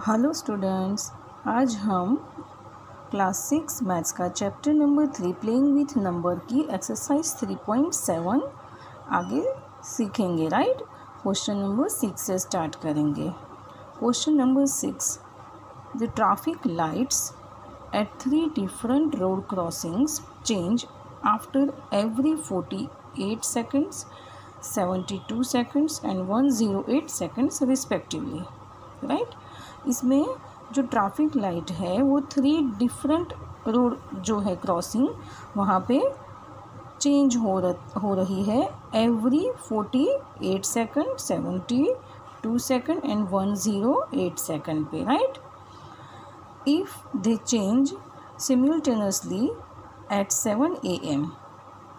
Hello students, आज हम class 6 maths का chapter number 3 playing with number की एक्सरसाइज 3.7 आगे सीखेंगे। राइट, क्वेश्चन नंबर 6 से स्टार्ट करेंगे। Question number 6, the traffic lights at 3 different road crossings change after every 48 seconds, 72 seconds and 108 seconds respectively. Right, इसमें जो ट्रैफिक लाइट है वो 3 डिफरेंट रोड जो है क्रॉसिंग वहाँ पे चेंज हो रही है every 48 second, 72 second and 108 second पे। Right, if they change simultaneously at 7 AM,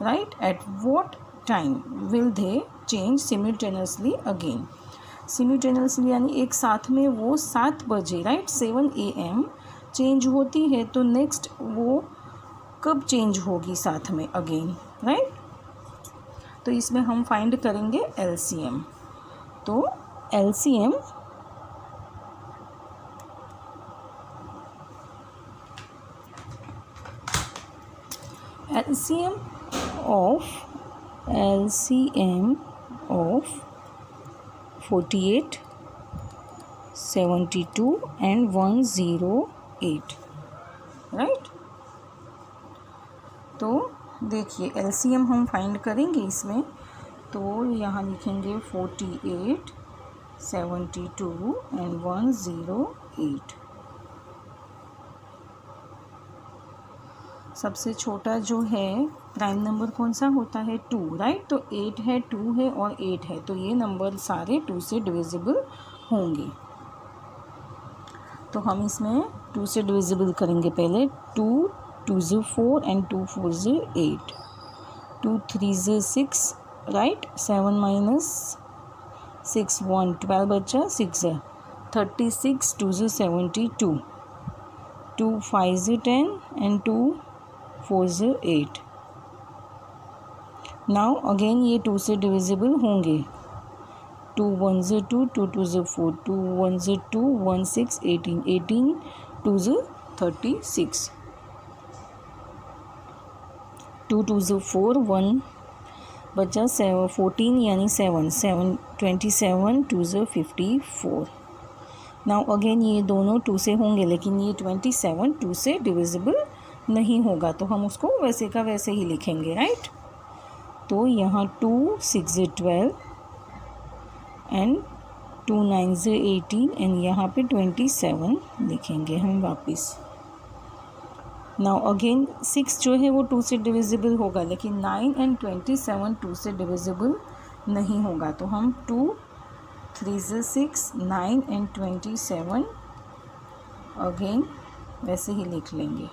right, at what time will they change simultaneously again. Simultaneously यानी एक साथ में वो 7 बजे, राइट, 7 AM चेंज होती है, तो नेक्स्ट वो कब चेंज होगी साथ में अगेन। राइट, तो इसमें हम फाइंड करेंगे LCM। तो LCM ऑफ 48, 72 एंड 108। राइट, तो देखिए LCM हम फाइंड करेंगे इसमें, तो यहाँ लिखेंगे 48, 72 एंड 108। सबसे छोटा जो है प्राइम नंबर कौन सा होता है? 2। राइट, तो 8 है, 2 है और 8 है, तो ये नंबर सारे 2 से डिविजिबल होंगे। तो हम इसमें 2 से डिविजिबल करेंगे पहले। 2 2 4 एंड 2 4 8, 2 3 6, राइट, 7 माइनस 6 1, 12 बचा, 6 36, 2 72, 2 5 10 एंड 2 4 8। नाउ अगेन ये 2 से डिविजिबल होंगे। 2 1 2, 2 2 4, 2 1 2, 1 6 18, 18 2 36, 2 2 4, 1 बचा 7 14 यानी 7 7 27, 2 54। नाउ अगेन ये दोनों 2 से होंगे, लेकिन ये 27 2 से डिविजिबल नहीं होगा, तो हम उसको वैसे का वैसे ही लिखेंगे। राइट, तो यहाँ 2 6 12 एंड 2 9 18 एंड यहाँ पे 27 लिखेंगे हम वापस। नाउ अगेन 6 जो है वो 2 से डिविजिबल होगा, लेकिन 9 एंड 27 2 से डिविजिबल नहीं होगा, तो हम 2 3 6 9 एंड 27 अगेन वैसे ही लिख लेंगे।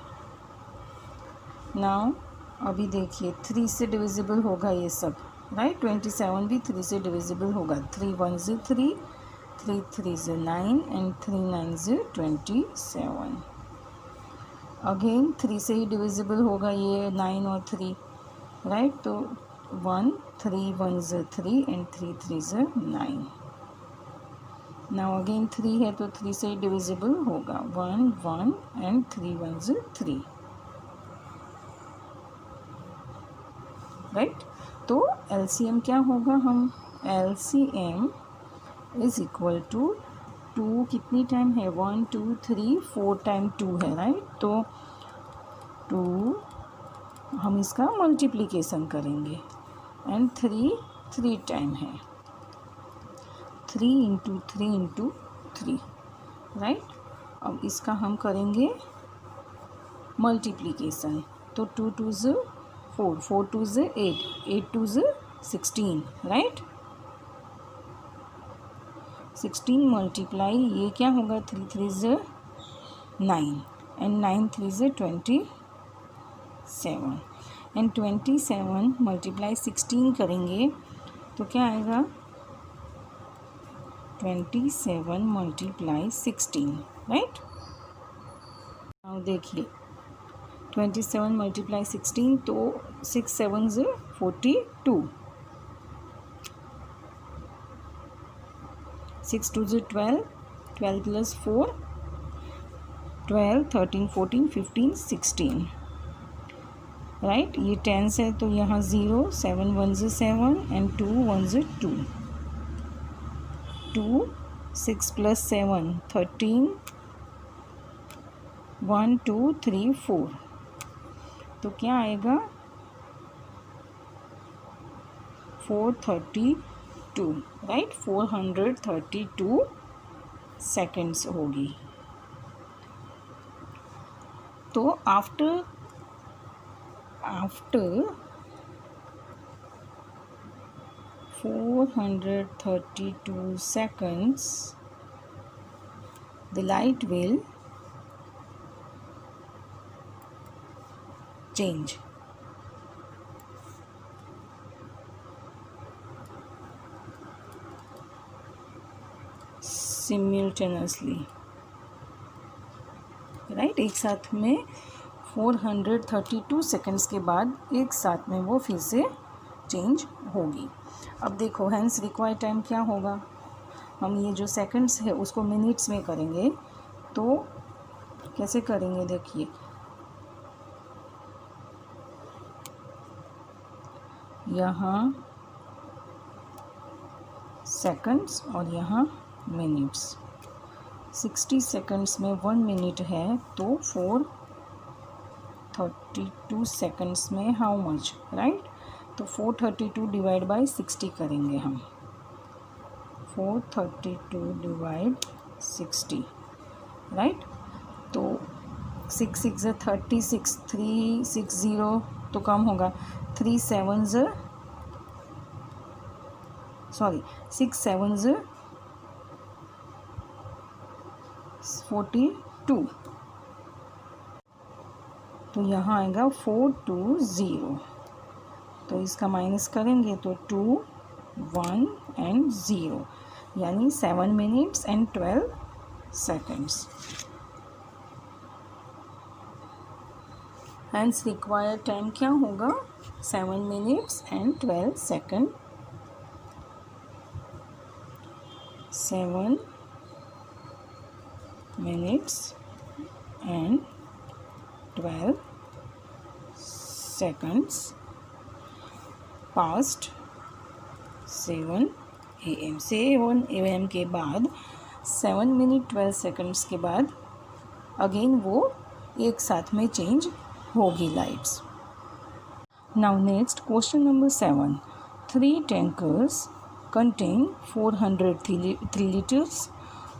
नाउ अभी देखिए 3 से डिविजिबल होगा ये सब। राइट, 27 भी 3 से डिविजिबल होगा। 3 1 3, 3 3 9 एंड 3 9 27। अगेन 3 से ही डिविजिबल होगा ये 9 और 3। राइट, तो 1 3 1 3 एंड 3 3 9। नाउ अगेन 3 है तो 3 से ही डिविजिबल होगा। 1 1 एंड 3 1 3। राइट, तो LCM क्या होगा? हम LCM इज इक्वल टू 2 कितनी टाइम है? 1 2 3 4 टाइम 2 है। राइट, तो 2 हम इसका मल्टीप्लिकेशन करेंगे एंड 3 टाइम है। 3 इंटू 3 इंटू 3। राइट, अब इसका हम करेंगे मल्टीप्लिकेशन, तो 2 2 4, 4 2 8, 8 2 16। राइट, 16 मल्टीप्लाई ये क्या होगा? 3 3 9 एंड 9 3 27 एंड 27 मल्टीप्लाई 16 करेंगे तो क्या आएगा? 27 मल्टीप्लाई 16। राइट, अब देखिए 27 मल्टीप्लाई 16, तो 6 7 42, 6 2 12, 12 + 4 12, 13, 14, 15, 16 राइट। ये 10 है तो यहाँ 0, 7 1 7 एंड 2 1 2, 2 6 + 7 13, 1 2 3 4, तो क्या आएगा 432 राइट। 432 सेकेंड्स होगी। तो after 432 seconds the light will change. Simultaneously right. एक साथ में 432 सेकेंड्स के बाद एक साथ में वो फिर से चेंज होगी। अब देखो हैंस रिक्वायर्ड टाइम क्या होगा। हम ये जो सेकेंड्स है उसको मिनट्स में करेंगे, तो कैसे करेंगे देखिए। यहाँ सेकेंड्स और यहाँ मिनट्स। 60 सेकेंड्स में 1 मिनट है, तो 432 सेकेंड्स में हाउ मच राइट। तो 432 डिवाइड बाय 60 करेंगे हम। 432 डिवाइड 60 राइट। तो 6 6 36, 3 6 0 तो कम होगा। 6 7 42, तो यहाँ आएगा 420। तो इसका माइनस करेंगे तो 2 1 एंड 0, यानी 7 minutes and 12 seconds. Hence required time क्या होगा 7 minutes and 12 seconds. 7 minutes and 12 seconds past 7 AM। 7 AM के बाद 7 मिनट 12 सेकंड्स के बाद अगेन वो एक साथ में चेंज होगी lights. Now next question number 7। 3 tankers contain 403 liters,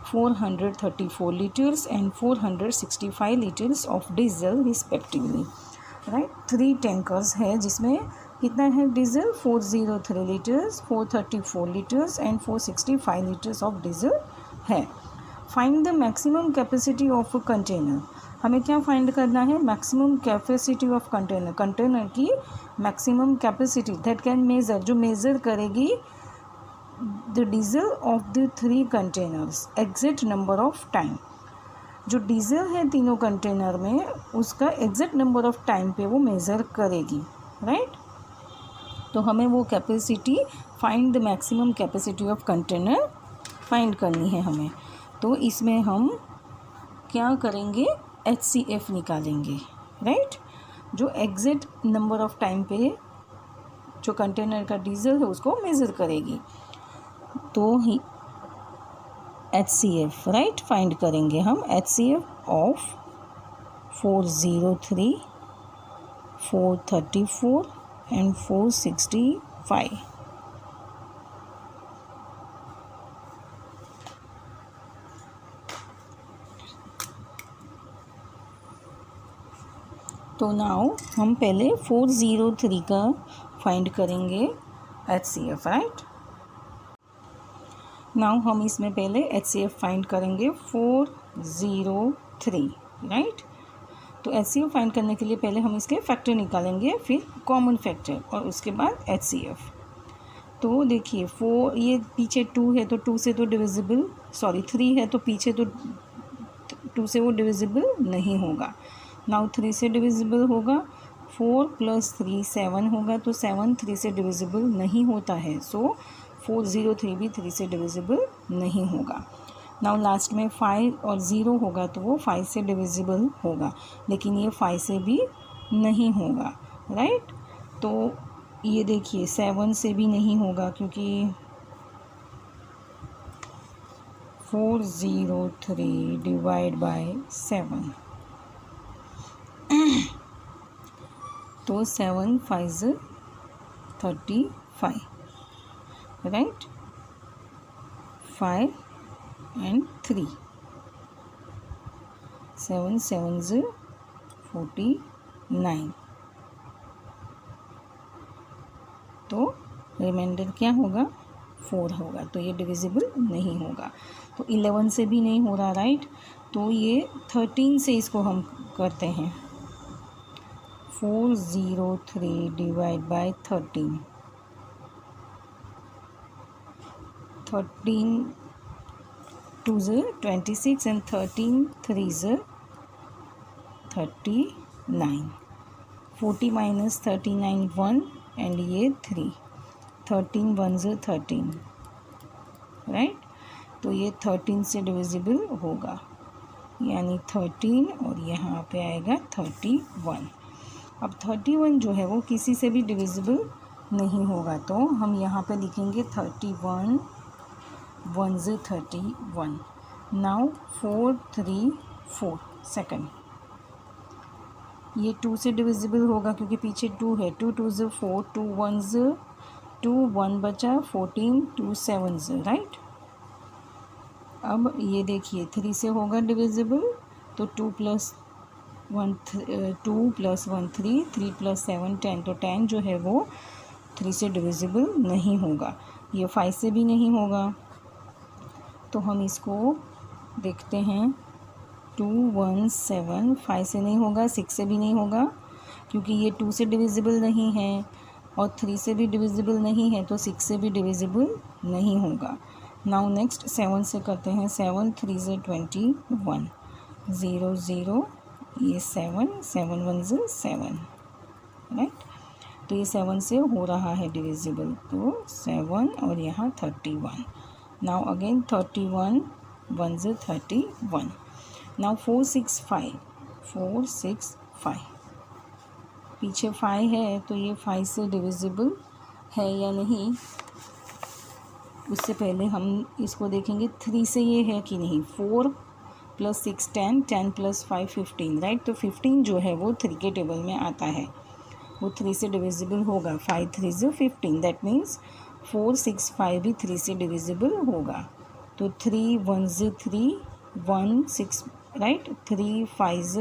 434 liters and 465 liters of diesel respectively right. 3 tankers है जिसमें कितना है diesel 403 litres, 434 litres and 465 litres of diesel है। Find the maximum capacity of container. हमें क्या फाइंड करना है maximum capacity of container. Container की maximum capacity that can measure, जो मेज़र करेगी the diesel of the 3 containers exact number of time. जो diesel है तीनों कंटेनर में उसका एग्जैक्ट नंबर ऑफ टाइम पे वो मेज़र करेगी राइट। तो हमें वो capacity find the maximum capacity of container find करनी है हमें। तो इसमें हम क्या करेंगे HCF निकालेंगे राइट। जो एग्जैक्ट नंबर ऑफ टाइम पे जो कंटेनर का डीजल है उसको मेज़र करेगी, तो ही HCF राइट फाइंड करेंगे हम। HCF of 403, 434 and 465। तो नाउ हम पहले 403 का फाइंड करेंगे HCF राइट। नाउ हम इसमें पहले HCF फाइंड करेंगे 403 राइट। तो HCF फाइंड करने के लिए पहले हम इसके फैक्टर निकालेंगे, फिर कॉमन फैक्टर और उसके बाद HCF। तो देखिए 4 ये पीछे 2 है तो 2 से तो डिविजिबल, 3 है तो पीछे तो 2 से वो डिविजिबल नहीं होगा। नाउ 3 से डिविजिबल होगा, 4 + 3 7 होगा, तो 7 3 से डिविजिबल नहीं होता है, सो 403 भी 3 से डिविजिबल नहीं होगा। नाउ लास्ट में 5 और 0 होगा तो वो 5 से डिविजिबल होगा, लेकिन ये 5 से भी नहीं होगा, राइट। तो ये देखिए 7 से भी नहीं होगा क्योंकि 403 डिवाइड बाय 7, तो 7 5 35, राइट। 5 and 3, 7 7 49, तो रिमाइंडर क्या होगा 4 होगा, तो ये डिविजिबल नहीं होगा। तो 11 से भी नहीं हो रहा, राइट। तो ये 13 से इसको हम करते हैं। 403 divide by 13, 13 2s 26 and 13 3s 39, 40 minus 39 1 and ये 3, 13 1s 13, राइट। तो ये 13 से डिविजिबल होगा, यानी 13 और यहाँ पे आएगा 31। अब 31 जो है वो किसी से भी डिविजिबल नहीं होगा, तो हम यहाँ पे लिखेंगे 31 1s 31। नाउ 4 3 4 सेकंड, ये 2 से डिविजिबल होगा क्योंकि पीछे 2 है। 2 2s 4, 2 1s 2, 1 बचा 14, 2 7s, राइट। अब ये देखिए 3 से होगा डिविजिबल, तो 2 + 1 2 + 1 3, 3 + 7 10, तो 10 जो है वो 3 से डिविजिबल नहीं होगा। ये 5 से भी नहीं होगा, तो हम इसको देखते हैं। 2 1 7, 5 से नहीं होगा, 6 से भी नहीं होगा क्योंकि ये 2 से डिविजिबल नहीं है और 3 से भी डिविजिबल नहीं है, तो 6 से भी डिविजिबल नहीं होगा। नाउ नेक्स्ट 7 से करते हैं। 7 3s 21, 0 0, ये 7 7 1s 7, राइट। तो ये 7 से हो रहा है डिविजिबल, तो 7 और यहाँ 31। Now again 31 1s 31। नाउ 4 6 5, 4 6 5, पीछे 5 है तो ये 5 से डिविजिबल है या नहीं, उससे पहले हम इसको देखेंगे 3 से ये है कि नहीं। 4 + 6 10, 10 + 5 15, राइट। तो 15 जो है वो 3 के टेबल में आता है, वो 3 से डिविजिबल होगा। 5 3s 15, दैट मीन्स 4 6 5 भी 3 से डिविजिबल होगा। तो 3 1s 3, 1 6, राइट। 3 5s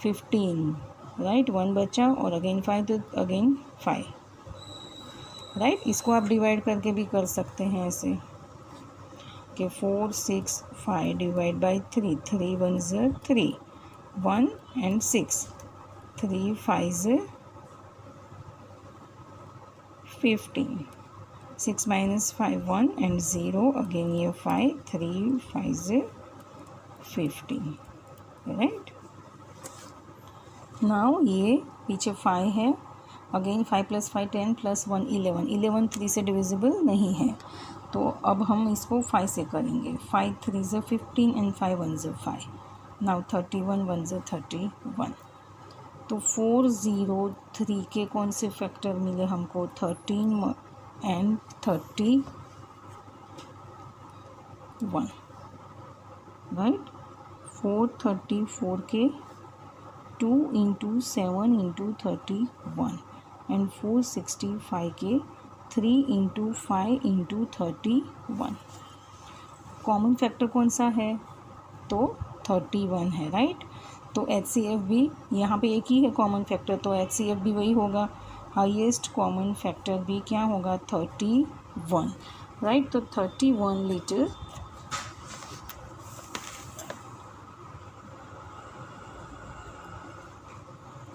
15, right. 1 बचा और अगेन 5, तो अगेन 5, राइट। इसको आप डिवाइड करके भी कर सकते हैं ऐसे कि 4 6 5 divide by 3, 3 1s 3, 1 and 6, 3 5s 15, 6 minus 5 1 and 0, again ये 5, 3 5s 15, राइट। नाउ ये पीछे 5 है, अगेन 5 + 5 10 + 1 11, 11 3 से डिविजिबल नहीं है, तो अब हम इसको 5 से करेंगे। 5 3s 15 and 5 1s 5। Now 31 1s 31। तो 403 के कौन से फैक्टर मिले हमको? 13 and 31, राइट। 434 के 2 × 7 × 31 एंड 465 के 3 × 5 × 31। कॉमन फैक्टर कौन सा है? तो 31 है, राइट। तो HCF भी यहाँ पे एक ही है कॉमन फैक्टर, तो HCF भी वही होगा। हाईएस्ट कॉमन फैक्टर भी क्या होगा? 31, राइट। तो 31 लीटर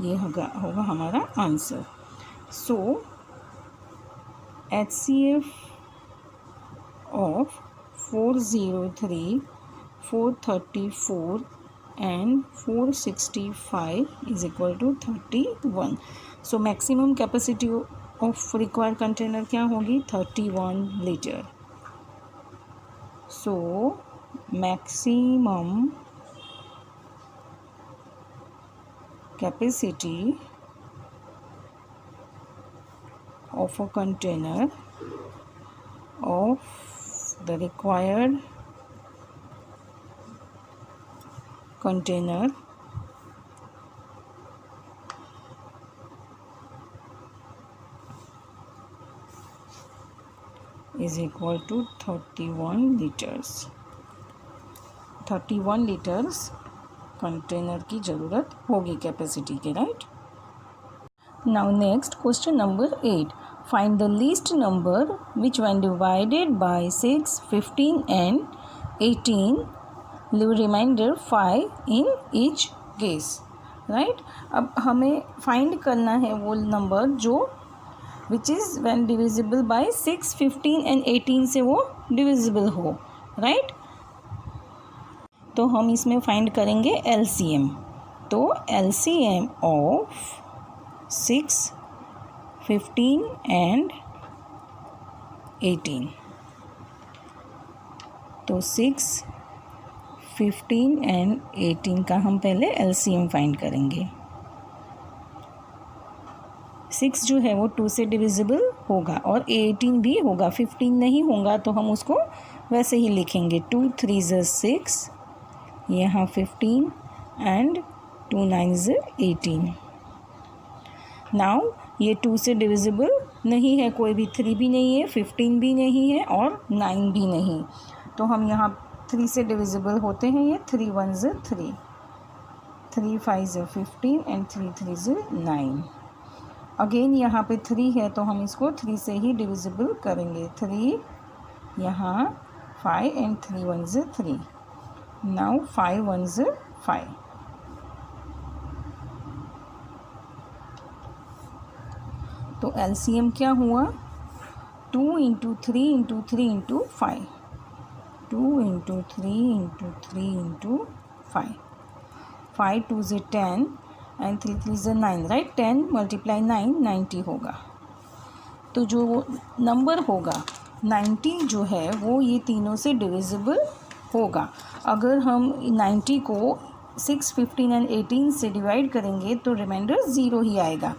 ये होगा हमारा answer. So HCF of 403, 434 and 465 is equal to 31. So maximum capacity of required container क्या होगी? 31 litre. So maximum capacity of a container of the required container is equal to 31 liters. 31 litres container की ज़रूरत होगी capacity के, right. Now next question number 8. Find the least number which when divided by 6, 15 and 18 leave remainder 5 in each case, right. अब हमें find करना है वो number जो which is when divisible by 6, 15 and 18 से वो डिविजिबल हो, राइट. तो हम इसमें फाइंड करेंगे LCM. तो LCM ऑफ 6, 15 एंड 18. तो 6, 15 एंड 18 का हम पहले LCM फाइंड करेंगे. 6 जो है वो 2 से डिविजिबल होगा और 18 भी होगा. 15 नहीं होगा तो हम उसको वैसे ही लिखेंगे. 2 3 ज़ 6, यहाँ 15 एंड 2 9 ज़ 18. नाउ ये 2 से डिविजिबल नहीं है, कोई भी 3 भी नहीं है, 15 भी नहीं है और 9 भी नहीं. तो हम यहाँ 3 से डिविजिबल होते हैं. ये 3 1 ज़ 3, 3 5 ज़ 15 एंड 3 3 ज़ 9. अगेन यहाँ पे 3 है तो हम इसको 3 से ही डिविजिबल करेंगे. 3 यहाँ 5 एंड 3 1 ज़ 3. Now 5 1 ज़ 5. तो LCM क्या हुआ? 2 × 3 × 3 × 5. 2 × 3 × 3 × 5. 5 2 ज़ 10 एंड 3 3 ज़ 9, राइट. 10 × 9 90 होगा. तो जो नंबर होगा 90 जो है वो ये तीनों से डिविजिबल होगा. अगर हम 90 को 6, 15 एंड 18 से डिवाइड करेंगे तो रिमाइंडर 0 ही आएगा.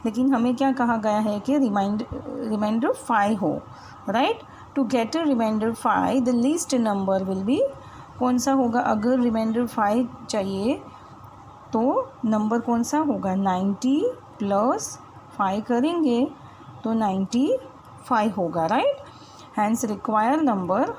लेकिन हमें क्या कहा गया है कि रिमाइंडर 5 हो, right. To get a reminder 5 the least number will be, कौन सा होगा? अगर रिमाइंडर 5 चाहिए तो नंबर कौन सा होगा? 90 + 5 करेंगे तो 95 होगा, right. Hence required number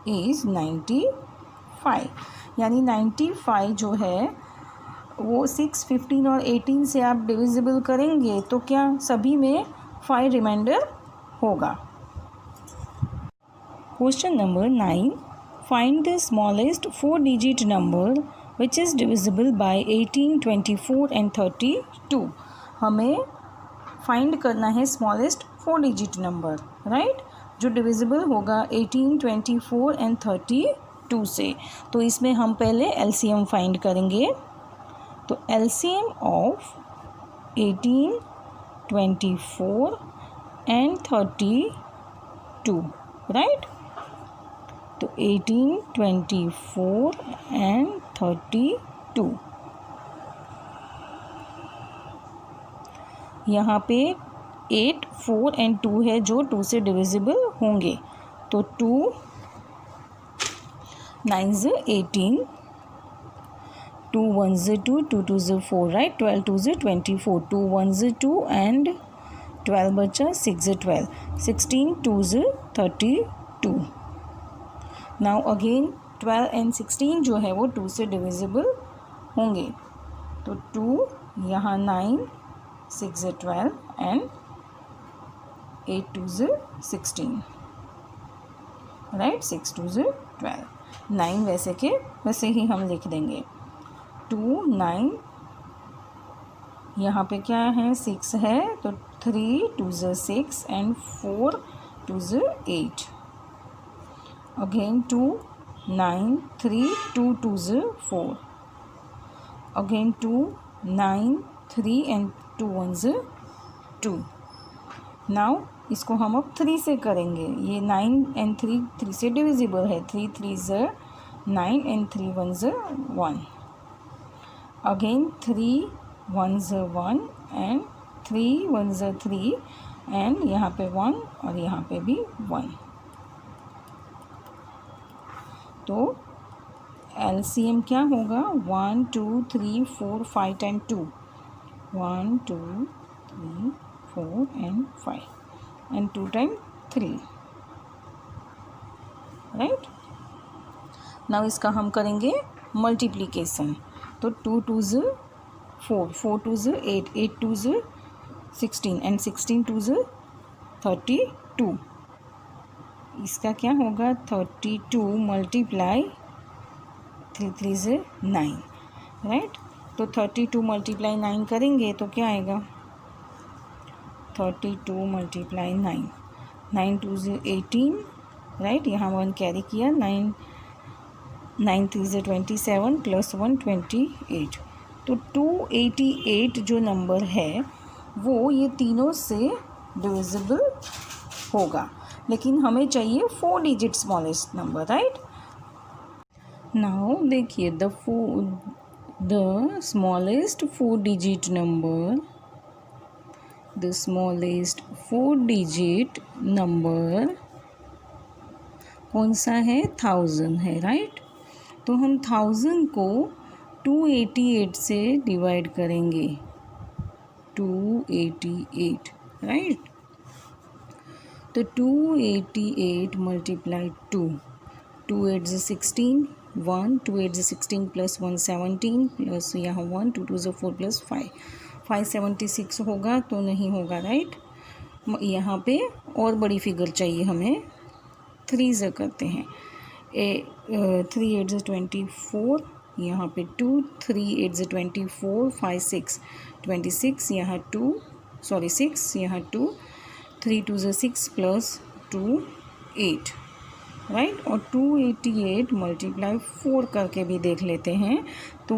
is 95. यानी 95 जो है वो 6, 15 और 18 से आप डिविजिबल करेंगे तो क्या सभी में 5 रिमाइंडर होगा. Question number 9. Find the smallest 4 digit number which is divisible by 18, 24 and 32. हमें फाइंड करना है स्मॉलेस्ट 4 डिजिट नंबर, राइट, जो डिविजिबल होगा 18, 24 एंड 32 से. तो इसमें हम पहले LCM फाइंड करेंगे. तो LCM ऑफ 18, 24 एंड 32, राइट. तो 18, 24 एंड 32. यहाँ पे 8, 4 एंड 2 है जो 2 से डिविजिबल होंगे. तो 2 9 ज़ 18, 2 1 ज़ 2, 2 2 ज़ 4, राइट. 12 2 ज़ 24, 2 1 ज़ 2 एंड 12 बचा 6 ज़ 12, 16 2 ज़ 32. नाउ अगेन 12 एंड 16 जो है वो 2 से डिविजिबल होंगे. तो 2 यहाँ 9, 6 ज़ 12 एंड 8 2 ज़ 16, राइट. 6 2 ज़ 12. 9 वैसे के वैसे ही हम लिख देंगे. 2 9 यहाँ पे क्या है? 6 है तो 3 2 ज़ 6 एंड 4 2 ज़ 8. अगेन 2 9 3 2 2 ज़ 4. Again 2 9 3 and 2 ones 2. नाउ इसको हम अब 3 से करेंगे. ये 9 and 3 से डिविजिबल है. 3 3s 9 and 3 1s 1. Again 3 1s 1 and 3 1s 3 and यहाँ पे 1 और यहाँ पे भी 1. तो LCM क्या होगा? 1 2 3 4 5 and 2. 1 2 3 4 and 5 and 2 times 3. Right. Now इसका हम करेंगे मल्टीप्लिकेशन. तो 2 2s 4 4 2s 8 8 2s 16 and 16 2s 32. इसका क्या होगा? 32 मल्टीप्लाई 3 3s 9. राइट. तो 32 मल्टीप्लाई 9 करेंगे तो क्या आएगा? 32 मल्टीप्लाई 9. 9 2s 18. राइट. यहाँ 1 कैरी किया. 9 9 3s 27 प्लस 1 28. तो 288 जो नंबर है वो ये तीनों से डिविजिबल होगा, लेकिन हमें चाहिए 4 digit smallest number. Right. Now देखिए the smallest 4 digit number, the smallest 4 digit number कौन सा है? 1000 है. राइट. तो हम 1000 को 288 से डिवाइड करेंगे. 288. राइट. तो 288 multiply 2. 2 8s 16 1 2 8s 16 plus 1 17 plus यहाँ 1 2 2s 4 प्लस 5 576 होगा तो नहीं होगा. राइट. यहाँ पे और बड़ी फिगर चाहिए हमें. 3s करते हैं. 3 8s 24. यहाँ पे 2 3 8s 24 5 6 26. यहाँ 2 सॉरी 6 यहाँ 2 3 2s 6 प्लस 2 8. राइट. और 288 मल्टीप्लाई 4 करके भी देख लेते हैं. तो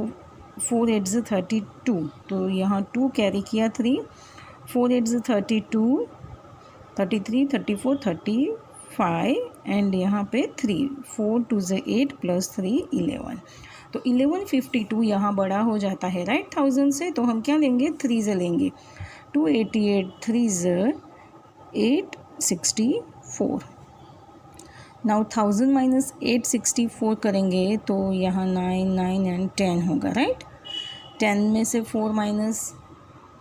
4 8s 32. तो यहाँ 2 कैरी किया 3. 4 8s 32 33 34 35 एंड यहाँ पे 3 4 2s 8 प्लस 3 11. तो 1152 यहाँ बड़ा हो जाता है. राइट. 1000 से तो हम क्या लेंगे? 3s लेंगे. 288 3s 864. नाउ 1000 माइनस 864 करेंगे तो यहाँ 9 9 एंड 10 होगा. राइट. 10 में से 4 माइनस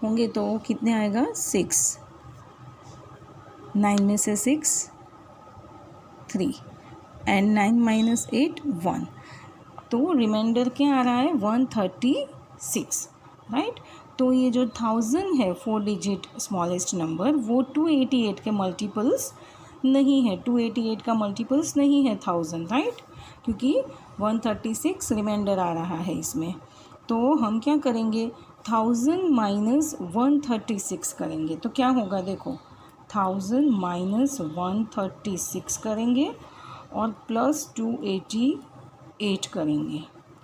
होंगे तो कितने आएगा? 6. 9 में से 6 3 एंड 9 माइनस 8 1. तो रिमाइंडर क्या आ रहा है? 136. राइट. तो ये जो 1000 है 4 डिजिट स्मॉलेस्ट नंबर वो 288 के मल्टीपल्स नहीं है. 288 का मल्टीपल्स नहीं है 1000. राइट. क्योंकि 136 रिमाइंडर आ रहा है इसमें. तो हम क्या करेंगे? 1000 माइनस 136 करेंगे तो क्या होगा? देखो 1000 माइनस 136 करेंगे और प्लस 288 करेंगे.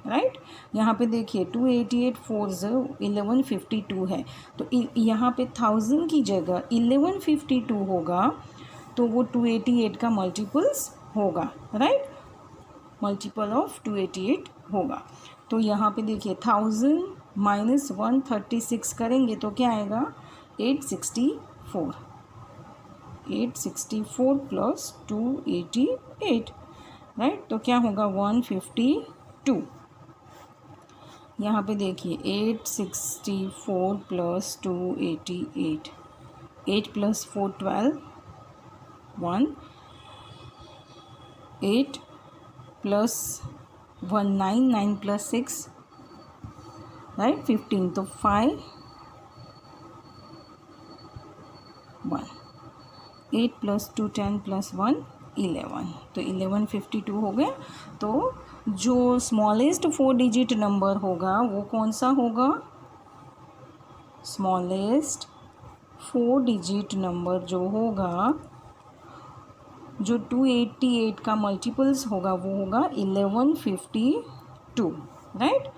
राइट. यहाँ पे देखिए 288 4s 1152 है. तो यहाँ पे 1000 की जगह 1152 होगा तो वो 288 का मल्टीपल्स होगा. राइट. मल्टीपल ऑफ 288 होगा. तो यहाँ पे देखिए 1000 माइनस 136 करेंगे तो क्या आएगा? 864. 864 प्लस 288. राइट. तो क्या होगा? 152. यहाँ पे देखिए 864 plus 288. 8 plus 4 12 1 8 plus 1 9 9 plus 6 right 15. तो 5 1 8 प्लस 2 10 प्लस 1 11. तो 1152 हो गया. तो जो स्मॉलेस्ट 4 डिजिट नंबर होगा वो कौन सा होगा? स्मॉलेस्ट 4 डिजिट नंबर जो होगा, जो 288 का मल्टीपल्स होगा वो होगा 1152. राइट.